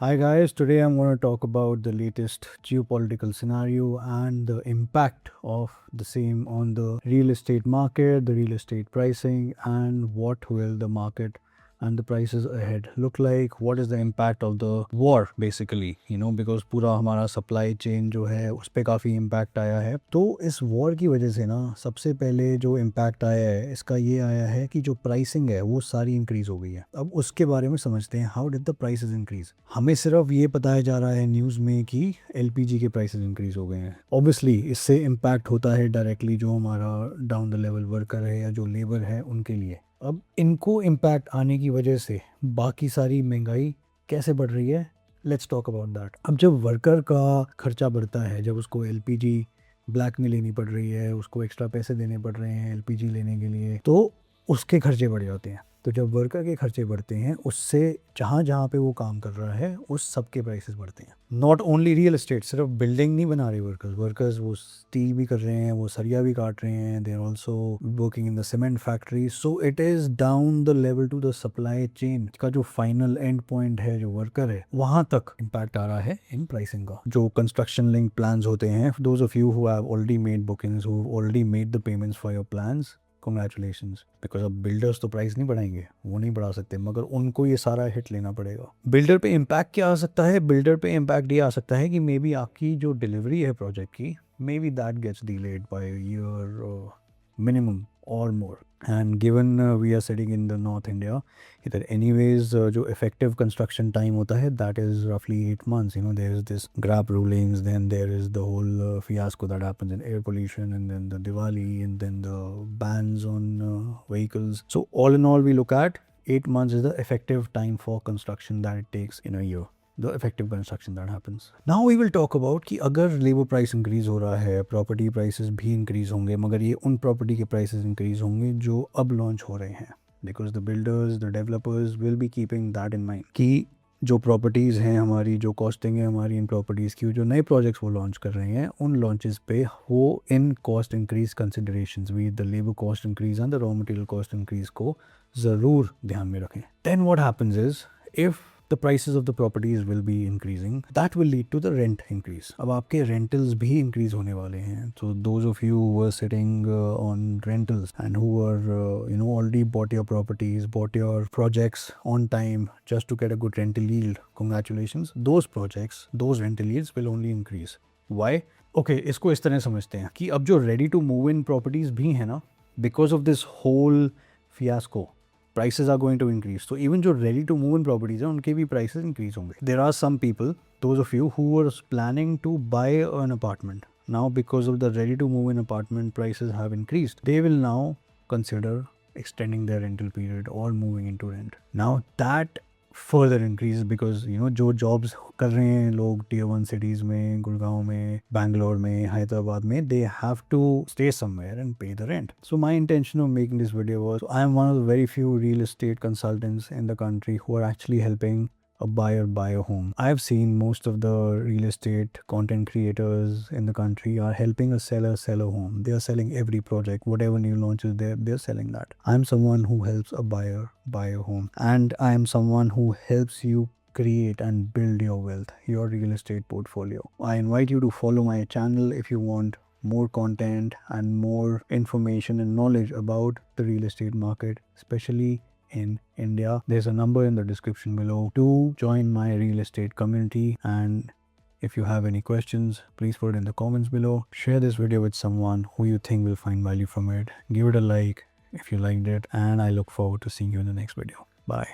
Hi guys, today I'm going to talk about the latest geopolitical scenario and the impact of the same on the real estate market, the real estate pricing, and what will the market and the prices ahead look like. What is the impact of the war basically, because पूरा हमारा supply chain जो है उस पर काफ़ी impact आया है. तो इस war की वजह से ना सबसे पहले जो impact आया है इसका ये आया है कि जो pricing है वो सारी increase हो गई है. अब उसके बारे में समझते हैं. How did the prices increase? हमें सिर्फ ये बताया जा रहा है न्यूज़ में कि LPG के prices increase हो गए हैं. Obviously इससे impact होता है directly जो हमारा down the level worker है या जो labor है उनके लिए. अब इनको इम्पैक्ट आने की वजह से बाकी सारी महंगाई कैसे बढ़ रही है, लेट्स टॉक अबाउट दैट. अब जब वर्कर का खर्चा बढ़ता है, जब उसको एलपीजी ब्लैक में लेनी पड़ रही है, उसको एक्स्ट्रा पैसे देने पड़ रहे हैं एलपीजी लेने के लिए, तो उसके खर्चे बढ़ जाते हैं. तो जब वर्कर के खर्चे बढ़ते हैं उससे जहाँ जहाँ पे वो काम कर रहा है उस सब के प्राइसेस बढ़ते हैं. नॉट ओनली रियल एस्टेट, सिर्फ बिल्डिंग नहीं बना रहे वर्कर्स वो स्टील भी कर रहे हैं, वो सरिया भी काट रहे हैं, they are also working in the cement factory. So it is down the level to the supply chain का जो फाइनल एंड पॉइंट है, जो वर्कर है, वहाँ तक इम्पैक्ट आ रहा है इन प्राइसिंग का. जो कंस्ट्रक्शन लिंक प्लान्स होते हैं, those of you who have already made bookings, who already made the payments for your plans, congratulations. Because अब बिल्डर्स तो प्राइस नहीं बढ़ाएंगे, वो नहीं बढ़ा सकते, मगर उनको ये सारा हिट लेना पड़ेगा. बिल्डर पे इम्पैक्ट क्या आ सकता है? बिल्डर पे इम्पैक्ट ये आ सकता है कि मे बी आपकी जो डिलीवरी है प्रोजेक्ट की, maybe that gets delayed by year minimum or more. And given we are sitting in the North India, that anyways जो effective construction time होता है that is roughly 8 months. There is this GRAP rulings, then there is the whole fiasco that happens in air pollution, and then the Diwali, and then the bans on vehicles. So all in all, we look at 8 months is the effective time for construction that it takes in a year. The effective construction that happens. Now we will talk about कि अगर labour price increase हो रहा है, property prices भी increase होंगे, मगर ये उन प्रॉपर्टी के प्राइसेस इंक्रीज होंगे जो अब लॉन्च हो रहे हैं. Because the builders, the developers will be keeping that in mind कि जो प्रॉपर्टीज़ हैं हमारी, जो कॉस्टिंग है हमारी इन प्रॉपर्टीज़ की, जो नए प्रोजेक्ट्स वो लॉन्च कर रहे हैं, उन लॉन्चेस पे वो in cost increase considerations, we the labour cost increase and the raw material cost increase को ज़रूर ध्यान में रखें. Then what happens is, if the prices of the properties will be increasing, that will lead to the rent increase. अब आपके rentals भी increase होने वाले हैं. So those of you who are sitting on rentals and who are already bought your properties, bought your projects on time just to get a good rental yield, congratulations. Those projects, those rental yields will only increase. Why? Okay, इसको इस तरह समझते हैं कि अब जो ready to move in properties भी हैं ना, because of this whole fiasco, prices are going to increase. So even जो ready to move in properties हैं उनके भी prices increase होंगे. There are some people, those of you who were planning to buy an apartment, now because of the ready to move in apartment prices have increased, they will now consider extending their rental period or moving into rent. Now that further increases because जो jobs कर रहे हैं लोग tier 1 cities में, गुड़गांव में, बैंगलोर में, हैदराबाद में, they have to stay somewhere and pay the rent. So my intention of making this video was, I am one of the very few real estate consultants in the country who are actually helping a buyer buy a home. I've seen most of the real estate content creators in the country are helping a seller sell a home. They are selling every project, whatever new launches they're selling that. I'm someone who helps a buyer buy a home, and I am someone who helps you create and build your wealth, your real estate portfolio. I invite you to follow my channel if you want more content and more information and knowledge about the real estate market, especially in India. There's a number in the description below to join my real estate community. And if you have any questions, please put it in the comments below. Share this video with someone who you think will find value from it. Give it a like if you liked it, and I look forward to seeing you in the next video. Bye.